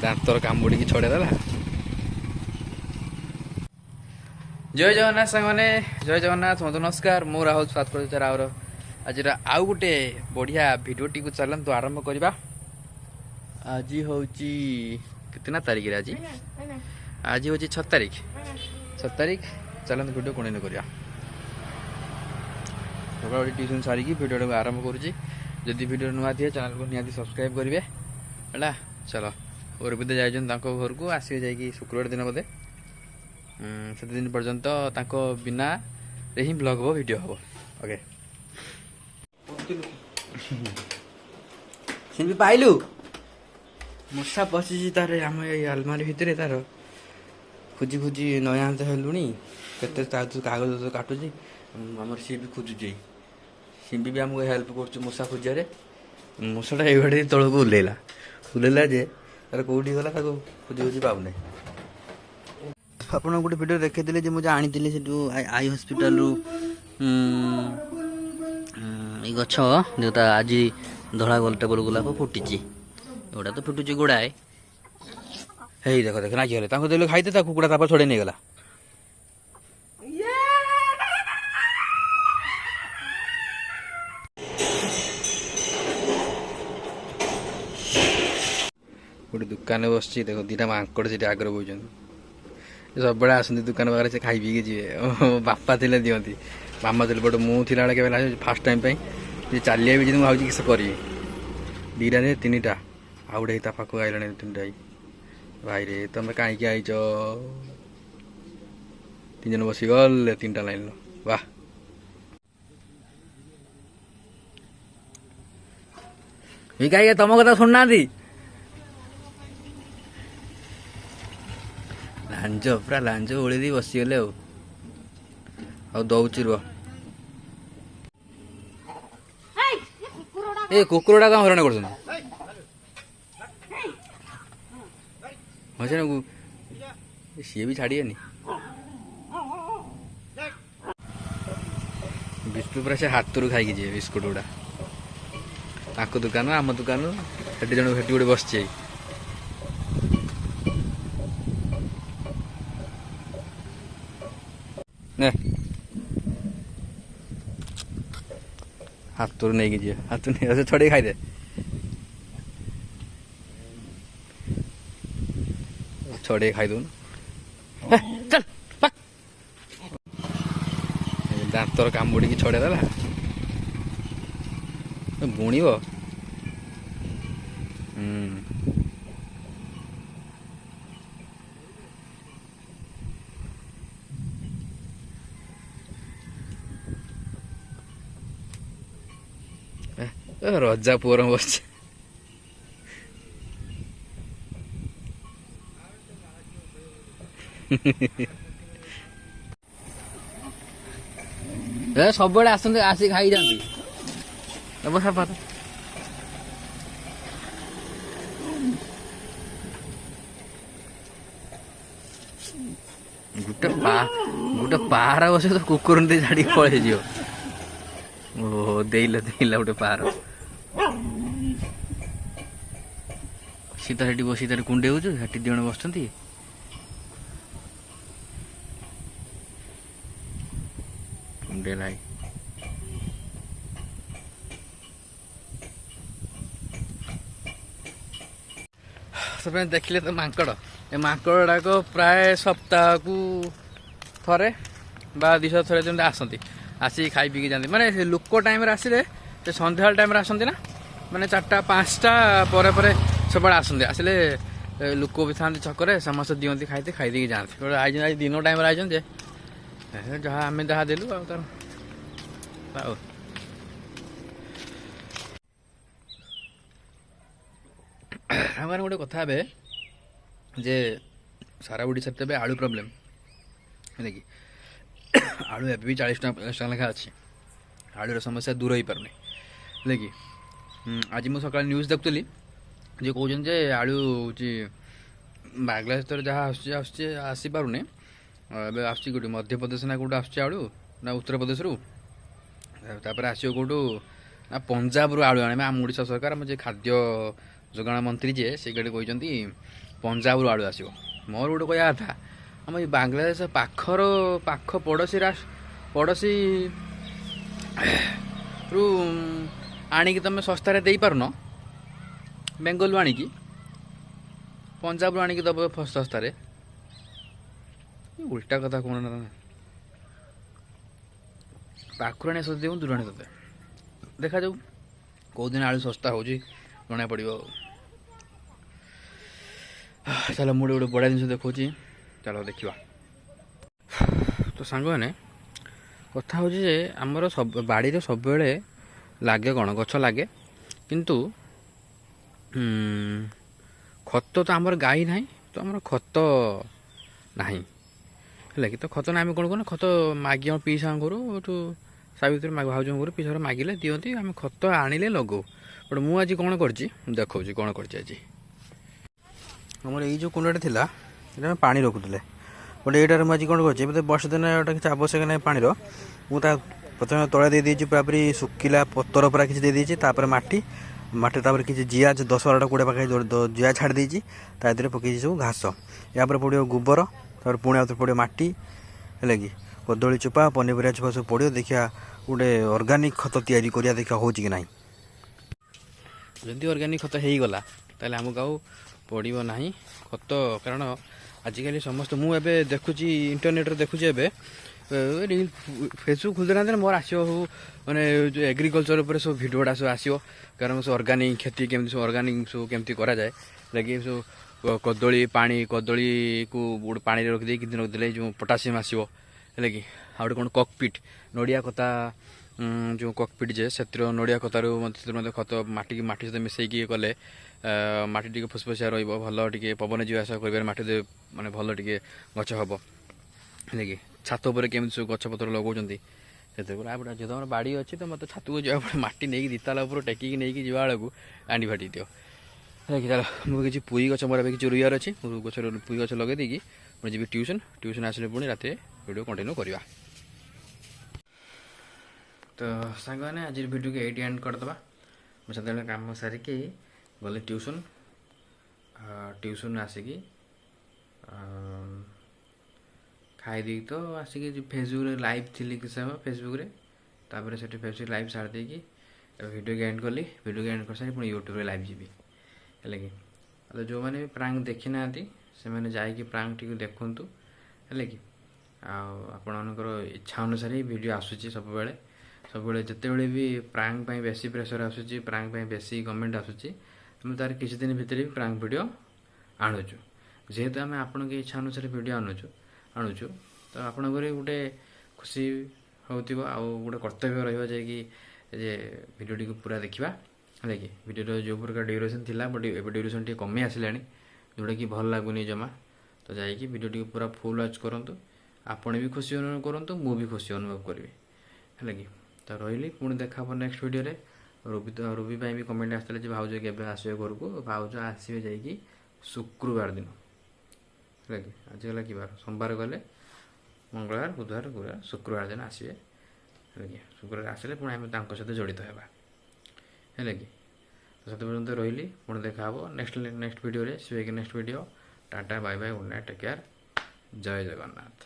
ଦାନ୍ତର କାମୁଡ଼ିକି ଛଡ଼େଇଦେଲା। ଜୟ ଜଗନ୍ନାଥ ସାଙ୍ଗମାନେ, ଜୟ ଜଗନ୍ନାଥ, ମତେ ନମସ୍କାର। ମୁଁ ରାହୁଲ ସ୍ୱାଦ ରାଉର ଆଜିର ଆଉ ଗୋଟେ ବଢ଼ିଆ ଭିଡ଼ିଓଟିକୁ ଚାଲନ୍ତୁ ଆରମ୍ଭ କରିବା। ଆଜି ହେଉଛି କେତେ ନା ତାରିଖରେ? ଆଜି ହେଉଛି 6 ତାରିଖ। 6 ତାରିଖ। ଚାଲନ୍ତୁ ଭିଡ଼ିଓ କଣ୍ଟିନ୍ୟୁ କରିବା। ସକାଳୁ ଟ୍ୟୁସନ୍ ସାରିକି ଭିଡ଼ିଓଟାକୁ ଆରମ୍ଭ କରୁଛି। ଯଦି ଭିଡ଼ିଓ ନୂଆ ଥିବେ ଚ୍ୟାନେଲକୁ ନିହାତି ସବସ୍କ୍ରାଇବ୍ କରିବେ ହେଲା। ଚାଲ ଅରବିନ୍ଦ ଯାଇଛନ୍ତି ତାଙ୍କ ଘରକୁ, ଆସିବେ ଯାଇକି ଶୁକ୍ରବାର ଦିନ ବୋଧେ। ସେତେଦିନ ପର୍ଯ୍ୟନ୍ତ ତାଙ୍କ ବିନାରେ ହିଁ ବ୍ଲଗ୍ ହେବ, ଭିଡ଼ିଓ ହେବ। ଓକେ, ସେମିତି ପାଇଲୁ ମୂଷା ପଶିଛି ତାର ଆମ ଏଇ ଆଲମାରି ଭିତରେ। ତାର ଖୋଜି ଖୋଜି ନୟାନ୍ତ ହେଲୁଣି, କେତେ କାଗଜ କାଟୁଛି। ଆମର ସିଏ ବି ଖୋଜୁଛି, ସିମ୍ବି ବି ଆମକୁ ହେଲ୍ପ କରୁଛୁ ମୂଷା ଖୋଜିବାରେ। ମୂଷାଟା ଏଇଭଳି ତଳକୁ ଓହ୍ଲେଇଲା ଯେ ତାର କେଉଁଠି ଗଲା, ତାକୁ ଖୋଜି ଖୋଜି ପାଉନାହିଁ। ଆପଣ ଗୋଟେ ଭିଡ଼ିଓ ଦେଖେଇଥିଲେ ଯେ ମୁଁ ଯେ ଆଣିଥିଲି ସେଠୁ ଆଇ ହସ୍ପିଟାଲରୁ ଏଇ ଗଛ ଯେଉଁଟା ଆଜି ଧଳା ଟେବଲ୍ ଗୋଲାପ ଫୁଟିଛି। ଏଗୁଡ଼ା ତ ଫୁଟୁଛି ଗୁଡ଼ାଏ। ହେଇ ଦେଖ ନାଗିଗଲେ, ତାଙ୍କୁ ଦେଲେ ଖାଇତେ, ତା କୁକୁଡ଼ା ତାପରେ ଛଡ଼େଇ ନେଇଗଲା। ଗୋଟେ ଦୋକାନରେ ବସିଛି, ଦେଖ ଦିଟା ମାଙ୍କଡ଼ ସେଠି ଆଗରେ ବଉଛନ୍ତି। ସବୁବେଳେ ଆସନ୍ତି ଦୋକାନ ପାଖରେ, ସେ ଖାଇ ପିଇକି ଯିବେ। ବାପା ଥିଲେ ଦିଅନ୍ତି, ମାମା ଥିଲେ, ବଟ୍ ମୁଁ ଥିଲାବେଳେ କେବେ ଫାର୍ଷ୍ଟ ଟାଇମ୍ ପାଇଁ ଚାଲିବା ବି ଯଦି ମୁଁ ଭାବୁଛି କିସ କରିବି। ଦୁଇଟା ରେ ତିନିଟା, ଆଉ ଗୋଟେ ତା ପାଖକୁ ଆଇଲାଣି ତିନିଟା। ଭାଇରେ ତମେ କାହିଁକି ଆଇଛ? 3 ଜଣ ବସିଗଲେ 3ଟା ଲାଇନ୍ର। ବାଃ, କାହିଁକି ତମ କଥା ଶୁଣୁନାହାନ୍ତି? ଲାଞ୍ଜ ପୁରା ଲାଞ୍ଜ ଓଳି ଦେଇ ବସିଗଲେ ଆଉ ଦଉଛି ରୁହ। ଏ କୁକୁରଟା କଣ ହଇରାଣ କରୁଛନ୍ତି? ସିଏ ବି ଛାଡ଼ିବେନି। ବିସ୍କୁଟ ପୁରା ସେ ହାତରୁ ଖାଇକି ଯିବେ ବିସ୍କୁଟ ଗୁଡ଼ା। ତାଙ୍କ ଦୋକାନ, ଆମ ଦୋକାନ, ସେଠି ଗୋଟେ ବସିଛି। ହାତରୁ ନେଇକି ଯିବେ, ହାତରୁ ନେଇ ଛଡ଼େଇ ଖାଇଦେ। ଛଡ଼େଇ ଖାଇଦଉନ। ଦାନ୍ତର କାମୁଡ଼ିକି ଛଡ଼େଇଦେଲା। ବୁଣିବ। ରଜା ପୁଅର ବସିଛି। ସବୁବେଳେ ଆସନ୍ତି, ଆସିକି ଖାଇଯାଆନ୍ତି। ଗୋଟେ ପାହାରା ବସିବ ତ କୁକୁର ଦେଇ ଛାଡ଼ିକି ପଳେଇଯିବ। ଓହୋ, ଦେଇଲା ଗୋଟେ ପାହାର। ସିଏ ତ ସେଠି ବସି ତାର କୁଣ୍ଡେଇ ହଉଛୁ, ସେଠି 2 ଜଣ ବସୁଛନ୍ତି। କୁଣ୍ଡେଇଲା ସେମାନେ ଦେଖିଲେ ତ ମାଙ୍କଡ଼। ଏ ମାଙ୍କଡ଼ ଗୁଡ଼ାକ ପ୍ରାୟ ସପ୍ତାହକୁ ଥରେ ବା 200 ଥରେ ଯେମିତି ଆସନ୍ତି, ଆସିକି ଖାଇ ପିଇକି ଯାଆନ୍ତି। ମାନେ ସେ ଲୋକ ଟାଇମ୍ରେ ଆସିଲେ, ସେ ସନ୍ଧ୍ୟାବେଳ ଟାଇମ୍ରେ ଆସନ୍ତି ନା, ମାନେ 4ଟା 5ଟା ପରେ ପରେ ସବୁବେଳେ ଆସନ୍ତି। ଆସିଲେ ଲୋକ ବି ଥାନ୍ତି ଛକରେ, ସମସ୍ତେ ଦିଅନ୍ତି ଖାଇତେ, ଖାଇଦେଇକି ଯାଆନ୍ତି। ଆଇଛନ୍ତି ଆଜି ଦିନ ଟାଇମ୍ରେ ଆଇଛନ୍ତି ଯେ ଯାହା ଆମେ ଯାହା ଦେଲୁ ଆଉ ତାର ଆଉ। ଆମମାନେ ଗୋଟେ କଥା ହେବେ ଯେ ସାରା ଓଡ଼ିଶାରେ ତେବେ ଆଳୁ ପ୍ରୋବ୍ଲେମ୍ ହେଲା କି? ଆଳୁ ଏବେ ବି 40 ଟଙ୍କା 50 ଟଙ୍କା ଲେଖା ଅଛି। ଆଳୁର ସମସ୍ୟା ଦୂର ହେଇପାରୁନି ହେଲା କି? ଆଜି ମୁଁ ସକାଳେ ନ୍ୟୁଜ୍ ଦେଖୁଥିଲି ଯେ କହୁଛନ୍ତି ଯେ ଆଳୁ ହେଉଛି ବାଂଲାଦେଶରେ ଯାହା ଆସୁଛି ଆସିପାରୁନି। ଏବେ ଆସୁଛି କେଉଁଠି, ମଧ୍ୟପ୍ରଦେଶ ନା କେଉଁଠୁ ଆସୁଛି ଆଳୁ, ନା ଉତ୍ତରପ୍ରଦେଶରୁ। ତାପରେ ଆସିବ କେଉଁଠୁ ନା ପଞ୍ଜାବରୁ ଆଳୁ ଆଣିବେ। ଆମ ଓଡ଼ିଶା ସରକାର, ଆମ ଯେ ଖାଦ୍ୟ ଯୋଗାଣ ମନ୍ତ୍ରୀ ଯିଏ, ସେ ଗାଡ଼ି କହିଛନ୍ତି ପଞ୍ଜାବରୁ ଆଳୁ ଆସିବ। ମୋର ଗୋଟେ କହିବା କଥା, ଆମ ଏଇ ବାଂଲାଦେଶ ପାଖ ପଡ଼ୋଶୀରୁ ଆଣିକି ତୁମେ ଶସ୍ତାରେ ଦେଇପାରୁନ, ବେଙ୍ଗଲରୁ ଆଣିକି ପଞ୍ଜାବରୁ ଆଣିକି ଦେବ ଶସ୍ତାରେ। ଉଲ୍ଟା କଥା କହୁନ ନା ତମେ। ପାଖରୁ ଆଣି ସସ୍ତା ଦେବୁ, ଦୂର ଆଣି ତତେ ଦେଖାଯାଉ କେଉଁଦିନ ଆଳୁ ଶସ୍ତା ହେଉଛି ଜଣାପଡ଼ିବ ଆଉ। ଚାଲ ମୁଁ ଗୋଟେ ବଢ଼ିଆ ଜିନିଷ ଦେଖାଉଛି, ଚାଲ ଦେଖିବା। ତ ସାଙ୍ଗମାନେ କଥା ହେଉଛି ଯେ ଆମର ବାଡ଼ିରେ ସବୁବେଳେ ଲାଗେ କ'ଣ, ଗଛ ଲାଗେ, କିନ୍ତୁ ଖତ ତ ଆମର ଗାଈ ନାହିଁ, ତ ଆମର ଖତ ନାହିଁ ହେଲା କି। ତ ଖତ ନାହିଁ, ଆମେ କ'ଣ କରୁନା, ଖତ ମାଗି ଆମ ପିଇସାଙ୍କ ଘରୁ, ଏଠୁ ସାବିତ୍ରୀ ଭାଉଜଙ୍କ ଘରୁ ପିଇସା ଘରୁ ମାଗିଲେ ଦିଅନ୍ତି, ଆମେ ଖତ ଆଣିଲେ ଲଗାଉ। ବଟ୍ ମୁଁ ଆଜି କ'ଣ କରିଛି ଦେଖାଉଛି, କ'ଣ କରିଛି ଆଜି। ଆମର ଏଇ ଯେଉଁ କୁଣ୍ଡଟା ଥିଲା, ଏଇଟା ଆମେ ପାଣି ରଖୁଥିଲେ, ବଟ୍ ଏଇଟାରେ ମୁଁ ଆଜି କ'ଣ କରିଛି, ଏବେ ତ ବର୍ଷା ଦିନ ଏଇଟା କିଛି ଆବଶ୍ୟକ ନାହିଁ ପାଣିର। ମୁଁ ତା ପ୍ରଥମେ ତଳେ ଦେଇଦେଇଛି ପୁରାପୁରି ଶୁଖିଲା ପତର ପୁରା କିଛି ଦେଇଦେଇଛି, ତାପରେ ମାଟି ତାପରେ କିଛି ଜିଆ 10-12ଟା 20 ପାଖାପାଖି ଜିଆ ଛାଡ଼ି ଦେଇଛି, ତା ଦେହରେ ପକାଇଛି ସବୁ ଘାସ। ଏହାପରେ ପଡ଼ିବ ଗୋବର, ତାପରେ ପୁଣି ଆଉଥରେ ପଡ଼ିବ ମାଟି ହେଲା କି, କଦଳୀ ଚୋପା, ପନିପରିବା ଚୋପା ସବୁ ପଡ଼ିବ। ଦେଖିବା ଗୋଟେ ଅର୍ଗାନିକ୍ ଖତ ତିଆରି କରିବା, ଦେଖିବା ହେଉଛି କି ନାହିଁ। ଯଦି ଅର୍ଗାନିକ୍ ଖତ ହେଇଗଲା ତାହେଲେ ଆମକୁ ଆଉ ପଡ଼ିବ ନାହିଁ ଖତ। କାରଣ ଆଜିକାଲି ସମସ୍ତେ, ମୁଁ ଏବେ ଦେଖୁଛି ଇଣ୍ଟରନେଟ୍ରେ ଦେଖୁଛି, ଏବେ ଫେସବୁକ୍ ଖୋଲିଦେନାହାନ୍ତି, ମୋର ଆସିବ ସବୁ ମାନେ ଯେଉଁ ଏଗ୍ରିକଲଚର୍ ଉପରେ ସବୁ ଭିଡ଼ିଓ ଗୁଡ଼ା ସବୁ ଆସିବ। କାରଣ ସବୁ ଅର୍ଗାନିକ୍ କ୍ଷତି କେମିତି, ସବୁ ଅର୍ଗାନିକ୍ ସବୁ କେମିତି କରାଯାଏ, ଲାଗି ସବୁ କଦଳୀକୁ ଗୋଟେ ପାଣିରେ ରଖିଦେଇ କିଛି ଦିନ ରଖିଦେଲେ ଯେଉଁ ପଟାସିୟମ୍ ଆସିବ ହେଲା କି। ଆଉ ଗୋଟେ କ'ଣ କକ୍ପିଟ୍, ନଡ଼ିଆ କତା, ଯେଉଁ କକ୍ପିଟ୍ ଯେ ସେଥିର ନଡ଼ିଆ କତାରୁ ମଧ୍ୟ ଖତ ମାଟି ସହିତ ମିଶାଇକି କଲେ ମାଟି ଟିକେ ଫୁସଫୁସିଆ ରହିବ, ଭଲ ଟିକେ ପବନ ଯିବା ଆସିବା କରିବାରେ ମାଟି ମାନେ ଭଲ ଟିକେ ଗଛ ହେବ ହେଲା କି। ଛାତ ଉପରେ କେମିତି ସବୁ ଗଛପତ୍ର ଲଗାଉଛନ୍ତି ସେଥିରେ ଗୋଟେ ଯେହେତୁ ଆମର ବାଡ଼ି ଅଛି, ତ ମୋତେ ଛାତକୁ ଯିବାକୁ ପଡ଼େ, ମାଟି ନେଇକି ଦିତାଲା ଉପରୁ ଟେକିକି ନେଇକି ଯିବା ବେଳକୁ ଆଣ୍ଡି ଫାଟି ଦିଅ ହେଲା କି। ଚାଲ ମୁଁ କିଛି ପୁଇ ଗଛ, ମୋର ଏବେ କିଛି ରୁଇବାର ଅଛି, ମୁଁ ପୁଇ ଗଛ ଲଗାଇ ଦେଇକି ମୁଁ ଯିବି ଟ୍ୟୁସନ୍ ଆସିଲେ ପୁଣି ରାତିରେ ଭିଡ଼ିଓ କଣ୍ଟିନ୍ୟୁ କରିବା। ତ ସାଙ୍ଗମାନେ ଆଜିର ଭିଡ଼ିଓକୁ ଏଇଠି ଏଣ୍ଡ କରିଦେବା। ମୁଁ ସେତେବେଳେ କାମ ସାରିକି ଗଲି ଟ୍ୟୁସନ୍ ଆସିକି ଖାଇଦେଇକି ତ ଆସିକି ଫେସବୁକ୍ରେ ଲାଇଭ୍ ଥିଲି କିଛି ସମୟ ଫେସବୁକ୍ରେ, ତାପରେ ସେଠି ଫେସବୁକ୍ ଲାଇଭ୍ ଛାଡ଼ି ଦେଇକି ଭିଡ଼ିଓକୁ ଏଣ୍ଡ କଲି। ଭିଡ଼ିଓକୁ ଏଣ୍ଡ କରିସାରି ପୁଣି ୟୁଟ୍ୟୁବ୍ରେ ଲାଇଭ୍ ଯିବି ହେଲା କି। ଆଉ ଯେଉଁମାନେ ବି ପ୍ରାଙ୍କ ଦେଖିନାହାନ୍ତି ସେମାନେ ଯାଇକି ପ୍ରାଙ୍କଟିକୁ ଦେଖନ୍ତୁ ହେଲା କି। ଆଉ ଆପଣମାନଙ୍କର ଇଚ୍ଛା ଅନୁସାରେ ଭିଡ଼ିଓ ଆସୁଛି ସବୁବେଳେ ଯେତେବେଳେ ବି ପ୍ରାଙ୍କ ପାଇଁ ବେଶୀ ପ୍ରେସର୍ ଆସୁଛି, ପ୍ରାଙ୍କ ପାଇଁ ବେଶୀ କମେଣ୍ଟ ଆସୁଛି, ଆମେ ତାର କିଛି ଦିନ ଭିତରେ ବି ପ୍ରାଙ୍କ ଭିଡ଼ିଓ ଆଣୁଛୁ। ଯେହେତୁ ଆମେ ଆପଣଙ୍କ ଇଚ୍ଛା ଅନୁସାରେ ଭିଡ଼ିଓ ଆଣୁଛୁ ତ ଆପଣଙ୍କର ଗୋଟେ ଖୁସି ହେଉଥିବ, ଆଉ ଗୋଟେ କର୍ତ୍ତବ୍ୟ ରହିବ ଯାଇକି ଯେ ଭିଡ଼ିଓଟିକୁ ପୁରା ଦେଖିବା ହେଲା କି। ଭିଡ଼ିଓର ଯେଉଁ ପ୍ରକାର ଡ୍ୟୁରେସନ୍ ଥିଲା ବଟ୍ ଏବେ ଡ୍ୟୁରେସନ୍ ଟିକେ କମି ଆସିଲାଣି, ଯେଉଁଟାକି ଭଲ ଲାଗୁନି ଜମା। ତ ଯାଇକି ଭିଡ଼ିଓଟିକୁ ପୁରା ଫୁଲ୍ ୱାଚ୍ କରନ୍ତୁ, ଆପଣ ବି ଖୁସି ଅନୁଭବ କରନ୍ତୁ, ମୁଁ ବି ଖୁସି ଅନୁଭବ କରିବି ହେଲା କି। ତ ରହିଲି, ପୁଣି ଦେଖା ହେବ ନେକ୍ସଟ ଭିଡ଼ିଓରେ। ରୁବି ପାଇଁ ବି କମେଣ୍ଟ ଆସିଥିଲା ଯେ ଭାଉଜ କେବେ ଆସିବେ ଘରକୁ। ଭାଉଜ ଆସିବେ ଯାଇକି ଶୁକ୍ରବାର ଦିନ ହେଲା କି। ଆଜି ଗଲା କି ବାର, ସୋମବାର ଗଲେ ମଙ୍ଗଳବାର, ବୁଧବାର, ଗୁରୁବାର, ଶୁକ୍ରବାର ଦିନ ଆସିବେ ହେଲା କି। ଶୁକ୍ରବାର ଆସିଲେ ପୁଣି ଆମେ ତାଙ୍କ ସହିତ ଜଡ଼ିତ ହେବା ହେଲା କି। ତ ସେତେ ପର୍ଯ୍ୟନ୍ତ ରହିଲି, ପୁଣି ଦେଖା ହେବ ନେକ୍ସଟ ଭିଡ଼ିଓରେ। Next video. Tata, bye bye, good night, take care, ଜୟ ଜଗନ୍ନାଥ।